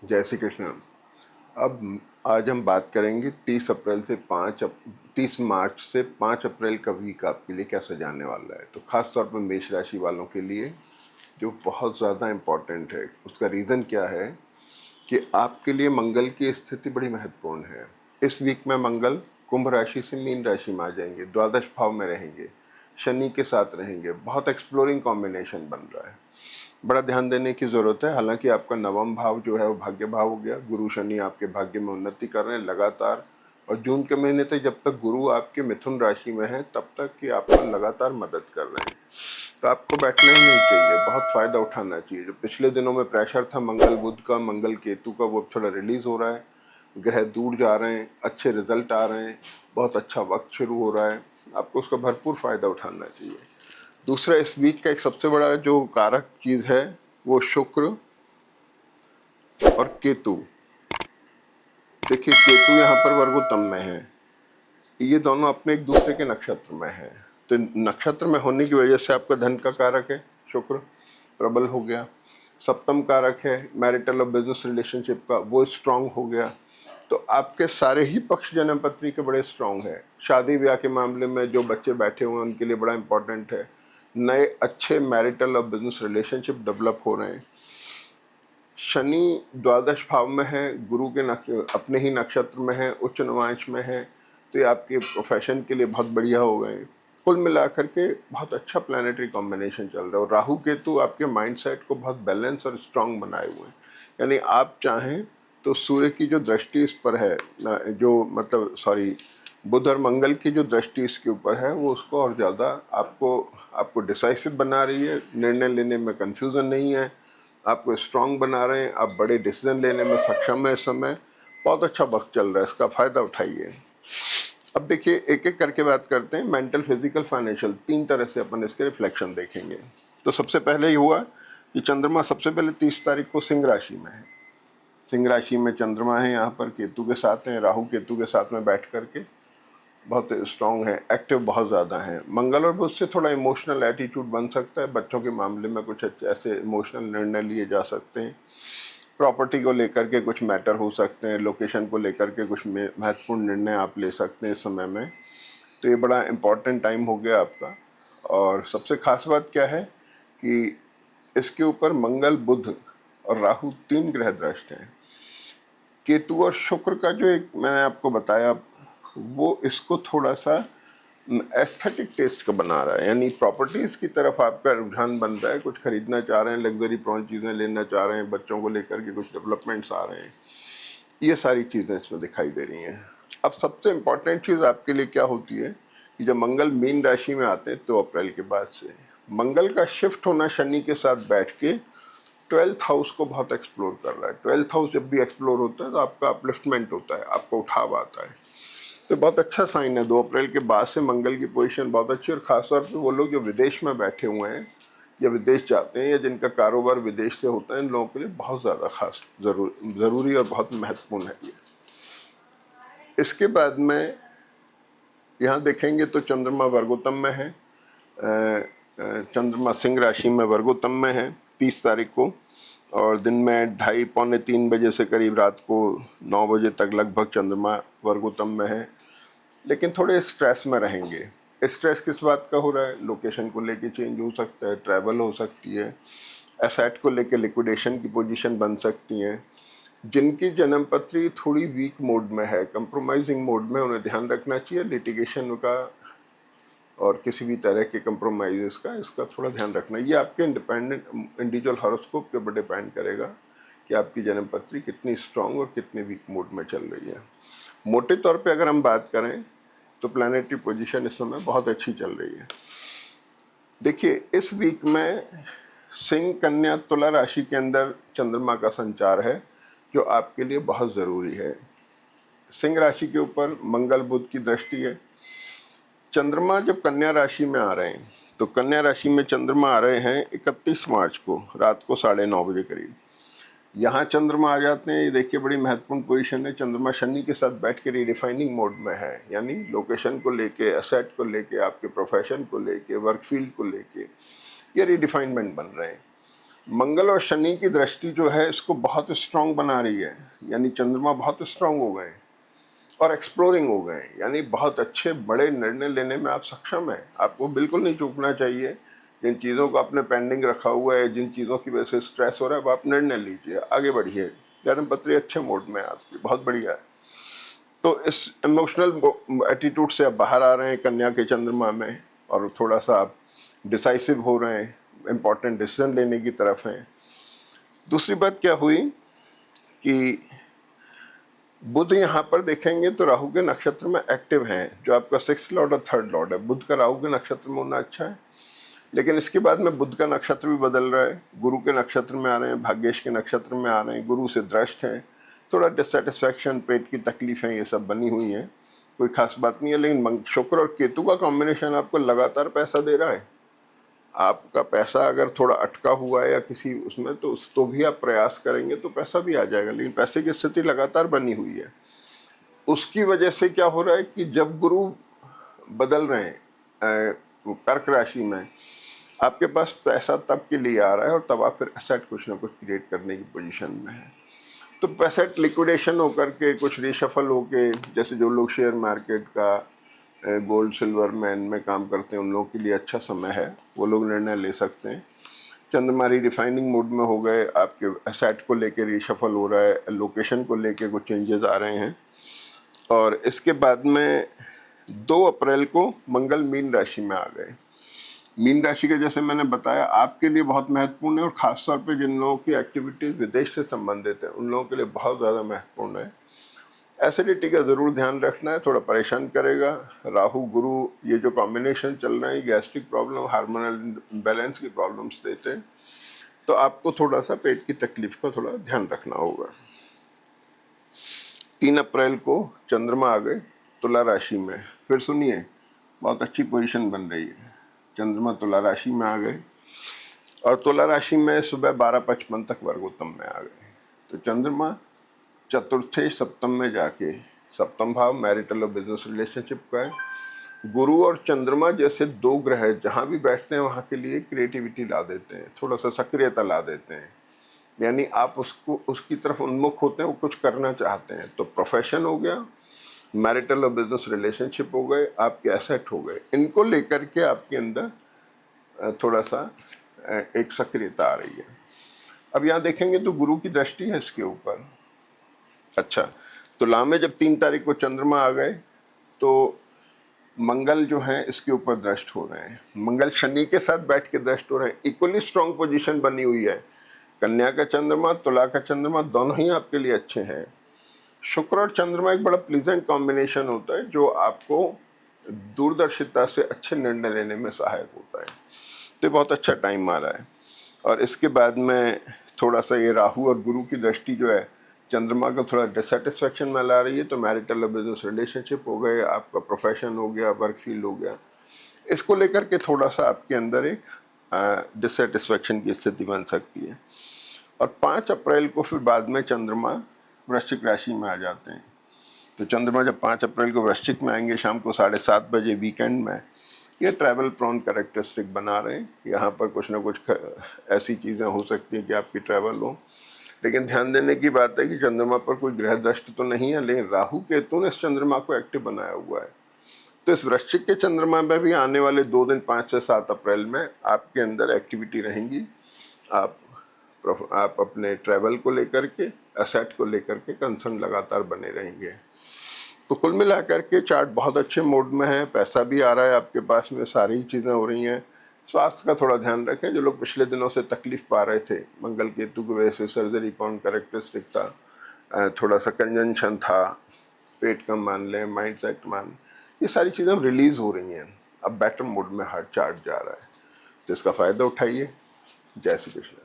जय श्री कृष्ण। अब आज हम बात करेंगे 30 मार्च से 5 अप्रैल का वीक आपके लिए कैसे जाने वाला है। तो ख़ास तौर पर मेष राशि वालों के लिए जो बहुत ज़्यादा इम्पॉर्टेंट है, उसका रीज़न क्या है कि आपके लिए मंगल की स्थिति बड़ी महत्वपूर्ण है। इस वीक में मंगल कुंभ राशि से मीन राशि में आ जाएंगे, द्वादश भाव में रहेंगे, शनि के साथ रहेंगे। बहुत एक्सप्लोरिंग कॉम्बिनेशन बन रहा है, बड़ा ध्यान देने की ज़रूरत है। हालांकि आपका नवम भाव जो है वो भाग्य भाव हो गया, गुरु शनि आपके भाग्य में उन्नति कर रहे हैं लगातार। और जून के महीने तक जब तक गुरु आपके मिथुन राशि में है तब तक कि आपको लगातार मदद कर रहे हैं। तो आपको बैठना ही नहीं चाहिए, बहुत फ़ायदा उठाना चाहिए। जो पिछले दिनों में प्रेशर था मंगल बुध का, मंगल केतु का, वो थोड़ा रिलीज़ हो रहा है। ग्रह दूर जा रहे हैं, अच्छे रिजल्ट आ रहे हैं, बहुत अच्छा वक्त शुरू हो रहा है। आपको उसका भरपूर फ़ायदा उठाना चाहिए। दूसरा, इस वीक का एक सबसे बड़ा जो कारक चीज़ है वो शुक्र और केतु। देखिए, केतु यहाँ पर वर्गोत्तम में है, ये दोनों अपने एक दूसरे के नक्षत्र में हैं। तो नक्षत्र में होने की वजह से आपका धन का कारक है शुक्र, प्रबल हो गया। सप्तम कारक है मैरिटल और बिजनेस रिलेशनशिप का, वो स्ट्रांग हो गया। तो आपके सारे ही पक्ष जन्म पत्री के बड़े स्ट्रांग है। शादी ब्याह के मामले में जो बच्चे बैठे हुए हैं उनके लिए बड़ा इंपॉर्टेंट है। नए अच्छे मैरिटल और बिजनेस रिलेशनशिप डेवलप हो रहे हैं। शनि द्वादश भाव में है, गुरु के अपने ही नक्षत्र में है, उच्च नवांश में है। तो ये आपके प्रोफेशन के लिए बहुत बढ़िया हो गए। कुल मिलाकर के बहुत अच्छा प्लानिटरी कॉम्बिनेशन चल रहा है। और राहु केतु आपके माइंडसेट को बहुत बैलेंस और स्ट्रांग बनाए हुए हैं। यानी आप चाहें तो सूर्य की जो दृष्टि इस पर है, बुध और मंगल की जो दृष्टि इसके ऊपर है, वो उसको और ज़्यादा आपको डिसाइसिव बना रही है। निर्णय लेने में कंफ्यूजन नहीं है, आपको स्ट्रांग बना रहे हैं, आप बड़े डिसीजन लेने में सक्षम है। इस समय बहुत अच्छा वक्त चल रहा है, इसका फ़ायदा उठाइए। अब देखिए, एक एक करके बात करते हैं। मेंटल, फिजिकल, फाइनेंशियल, 3 तरह से अपन इसके रिफ्लेक्शन देखेंगे। तो सबसे पहले ये हुआ कि चंद्रमा सबसे पहले 30 तारीख को सिंह राशि में है। सिंह राशि में चंद्रमा है, यहाँ पर केतु के साथ हैं, राहु केतु के साथ में बैठ करके बहुत स्ट्रांग है, एक्टिव बहुत ज़्यादा है। मंगल और बुध से थोड़ा इमोशनल एटीट्यूड बन सकता है, बच्चों के मामले में कुछ ऐसे इमोशनल निर्णय लिए जा सकते हैं। प्रॉपर्टी को लेकर के कुछ मैटर हो सकते हैं, लोकेशन को लेकर के कुछ महत्वपूर्ण निर्णय आप ले सकते हैं इस समय में। तो ये बड़ा इम्पॉर्टेंट टाइम हो गया आपका। और सबसे खास बात क्या है कि इसके ऊपर मंगल, बुध और राहु 3 ग्रह दृष्ट हैं। केतु और शुक्र का जो एक मैंने आपको बताया, वो इसको थोड़ा सा एस्थेटिक टेस्ट का बना रहा है। यानी प्रॉपर्टीज़ की तरफ आपका रुझान बन रहा है, कुछ खरीदना चाह रहे हैं, लग्जरी प्रॉन चीज़ें लेना चाह रहे हैं, बच्चों को लेकर के कुछ डेवलपमेंट्स आ रहे हैं। ये सारी चीज़ें इसमें दिखाई दे रही हैं। अब सबसे इम्पॉर्टेंट चीज़ आपके लिए क्या होती है कि जब मंगल मीन राशि में आते हैं 2 अप्रैल के बाद से, मंगल का शिफ्ट होना शनि के साथ बैठ के 12th हाउस को बहुत एक्सप्लोर कर रहा है। 12th हाउस जब भी एक्सप्लोर होता है तो आपका अपलिफ्टमेंट होता है, आपका उठाव आता है। तो बहुत अच्छा साइन है। 2 अप्रैल के बाद से मंगल की पोजीशन बहुत अच्छी है। और ख़ासतौर पे वो लोग जो विदेश में बैठे हुए हैं या विदेश जाते हैं या जिनका कारोबार विदेश से होता है, इन लोगों के लिए बहुत ज़्यादा खास ज़रूरी और बहुत महत्वपूर्ण है ये। इसके बाद में यहाँ देखेंगे तो चंद्रमा वर्गोत्तम में है। चंद्रमा सिंह राशि में वर्गोत्तम में है 30 तारीख को, और दिन में 2:30 पौने 3 बजे से करीब रात को 9 बजे तक लगभग चंद्रमा वर्गोत्तम में है। लेकिन थोड़े स्ट्रेस में रहेंगे। स्ट्रेस किस बात का हो रहा है? लोकेशन को लेके चेंज हो सकता है, ट्रैवल हो सकती है, एसेट को लेके लिक्विडेशन की पोजीशन बन सकती हैं। जिनकी जन्म पत्री थोड़ी वीक मोड में है, कंप्रोमाइजिंग मोड में, उन्हें ध्यान रखना चाहिए लिटिगेशन का और किसी भी तरह के कंप्रोमाइज़ का, इसका थोड़ा ध्यान रखना। ये आपके इंडिविजुअल हॉरोस्कोप के ऊपर डिपेंड करेगा कि आपकी जन्म पत्री कितनी स्ट्रांग और कितने वीक मोड में चल रही है। मोटे तौर पे अगर हम बात करें तो प्लानिटरी पोजीशन इस समय बहुत अच्छी चल रही है। देखिए, इस वीक में सिंह, कन्या, तुला राशि के अंदर चंद्रमा का संचार है जो आपके लिए बहुत ज़रूरी है। सिंह राशि के ऊपर मंगल बुध की दृष्टि है। चंद्रमा जब कन्या राशि में आ रहे हैं, तो कन्या राशि में चंद्रमा आ रहे हैं 31 मार्च को रात को 9:30 बजे करीब। यहाँ चंद्रमा आ जाते हैं, ये देखिए बड़ी महत्वपूर्ण पोजीशन है। चंद्रमा शनि के साथ बैठ के रीडिफाइनिंग मोड में है, यानी लोकेशन को लेके, एसेट को लेके, आपके प्रोफेशन को लेके, वर्क फील्ड को लेके ये रीडिफाइनमेंट बन रहे हैं। मंगल और शनि की दृष्टि जो है इसको बहुत स्ट्रांग बना रही है, यानी चंद्रमा बहुत स्ट्रांग हो गए और एक्सप्लोरिंग हो गए, यानी बहुत अच्छे बड़े निर्णय लेने में आप सक्षम हैं। आपको बिल्कुल नहीं चूकना चाहिए। जिन चीज़ों को आपने पेंडिंग रखा हुआ है, जिन चीज़ों की वजह से स्ट्रेस हो रहा है, अब आप निर्णय लीजिए, आगे बढ़िए। जन्मपत्री अच्छे मोड में है आपकी, बहुत बढ़िया है। तो इस इमोशनल एटीट्यूड से आप बाहर आ रहे हैं कन्या के चंद्रमा में, और थोड़ा सा आप डिसाइसिव हो रहे हैं, इम्पॉर्टेंट डिसीजन लेने की तरफ हैं। दूसरी बात क्या हुई कि बुध यहाँ पर देखेंगे तो राहु के नक्षत्र में एक्टिव हैं, जो आपका 6th लॉर्ड और 3rd लॉर्ड है। बुध का राहु के नक्षत्र में होना अच्छा है, लेकिन इसके बाद में बुध का नक्षत्र भी बदल रहा है, गुरु के नक्षत्र में आ रहे हैं, भाग्येश के नक्षत्र में आ रहे हैं, गुरु से दृष्ट हैं। थोड़ा डिससेटिस्फैक्शन, पेट की तकलीफें, ये सब बनी हुई हैं, कोई खास बात नहीं है। लेकिन शुक्र और केतु का कॉम्बिनेशन आपको लगातार पैसा दे रहा है। आपका पैसा अगर थोड़ा अटका हुआ है या किसी उसमें, तो भी आप प्रयास करेंगे तो पैसा भी आ जाएगा, लेकिन पैसे की स्थिति लगातार बनी हुई है। उसकी वजह से क्या हो रहा है कि जब गुरु बदल रहे हैं कर्क राशि में, आपके पास पैसा तब के लिए आ रहा है और तब आप फिर एसेट कुछ ना कुछ क्रिएट करने की पोजीशन में है। तो पैसा लिक्विडेशन होकर के, कुछ रिशफल होके, जैसे जो लोग शेयर मार्केट का, गोल्ड सिल्वर में काम करते हैं, उन लोगों के लिए अच्छा समय है, वो लोग निर्णय ले सकते हैं। चंद्रमा रिडिफाइनिंग मोड में हो गए, आपके एसेट को लेके रिशफल हो रहा है, लोकेशन को लेके कुछ चेंजेस आ रहे हैं। और इसके बाद में 2 अप्रैल को मंगल मीन राशि में आ गए। मीन राशि का जैसे मैंने बताया आपके लिए बहुत महत्वपूर्ण है, और ख़ास तौर पे जिन लोगों की एक्टिविटीज़ विदेश से संबंधित है उन लोगों के लिए बहुत ज़्यादा महत्वपूर्ण है। एसिडिटी का ज़रूर ध्यान रखना है, थोड़ा परेशान करेगा। राहु गुरु ये जो कॉम्बिनेशन चल रहे हैं, गैस्ट्रिक प्रॉब्लम, हार्मोनल बैलेंस की प्रॉब्लम्स देते हैं, तो आपको थोड़ा सा पेट की तकलीफ का थोड़ा ध्यान रखना होगा। 3 अप्रैल को चंद्रमा आ गए तुला राशि में। फिर सुनिए, बहुत अच्छी पोजीशन बन रही है। चंद्रमा तुला राशि में आ गए और तुला राशि में सुबह 12:55 तक वर्गोत्तम में आ गए। तो चंद्रमा चतुर्थे सप्तम में जाके, सप्तम भाव मैरिटल और बिजनेस रिलेशनशिप का है। गुरु और चंद्रमा जैसे 2 ग्रह जहाँ भी बैठते हैं वहाँ के लिए क्रिएटिविटी ला देते हैं, थोड़ा सा सक्रियता ला देते हैं, यानी आप उसकी तरफ उन्मुख होते हैं, वो कुछ करना चाहते हैं। तो प्रोफेशन हो गया, मैरिटल और बिजनेस रिलेशनशिप हो गए, आपके एसेट हो गए, इनको लेकर के आपके अंदर थोड़ा सा एक सक्रियता आ रही है। अब यहाँ देखेंगे तो गुरु की दृष्टि है इसके ऊपर। अच्छा, तुला में जब 3 तारीख को चंद्रमा आ गए तो मंगल जो है इसके ऊपर दृष्ट हो रहे हैं। मंगल शनि के साथ बैठ के दृष्ट हो रहे हैं। इक्वली स्ट्रॉन्ग पोजीशन बनी हुई है। कन्या का चंद्रमा, तुला का चंद्रमा दोनों ही आपके लिए अच्छे हैं। शुक्र और चंद्रमा एक बड़ा प्लीजेंट कॉम्बिनेशन होता है, जो आपको दूरदर्शिता से अच्छे निर्णय लेने में सहायक होता है। तो बहुत अच्छा टाइम आ रहा है। और इसके बाद में थोड़ा सा ये राहु और गुरु की दृष्टि जो है चंद्रमा को थोड़ा डिससेटिस्फैक्शन में ला रही है। तो मैरिटल और बिजनेस रिलेशनशिप हो गए, आपका प्रोफेशन हो गया, वर्क फील्ड हो गया, इसको लेकर के थोड़ा सा आपके अंदर एक डिससेटिस्फैक्शन की स्थिति बन सकती है। और 5 अप्रैल को फिर बाद में चंद्रमा वृश्चिक राशि में आ जाते हैं। तो चंद्रमा जब 5 अप्रैल को वृश्चिक में आएंगे शाम को 7:30 बजे वीकेंड में, ये ट्रैवल प्रॉन कैरेक्टरिस्टिक बना रहे हैं। यहाँ पर कुछ ना कुछ ऐसी चीज़ें हो सकती हैं कि आपकी ट्रैवल हो, लेकिन ध्यान देने की बात है कि चंद्रमा पर कोई ग्रह दृष्टि तो नहीं है, लेकिन राहु केतु ने इस चंद्रमा को एक्टिव बनाया हुआ है। तो इस वृश्चिक के चंद्रमा में भी आने वाले 2 दिन 5 से 7 अप्रैल में आपके अंदर एक्टिविटी रहेंगी। आप अपने ट्रैवल को लेकर के, एसेट को लेकर के कंसर्न लगातार बने रहेंगे। तो कुल मिलाकर के चार्ट बहुत अच्छे मोड में है, पैसा भी आ रहा है आपके पास में, सारी चीज़ें हो रही हैं। स्वास्थ्य का थोड़ा ध्यान रखें। जो लोग पिछले दिनों से तकलीफ पा रहे थे, मंगल केतु की वजह से सर्जरी पॉन कैरेक्टरिस्टिक था, थोड़ा सा कंजंशन था, पेट कम मान लें, माइंड सेट मान, ये सारी चीज़ें रिलीज़ हो रही हैं। अब बेटर मोड में हर चार्ट जा रहा है, तो इसका फ़ायदा उठाइए। जय श्री कृष्ण।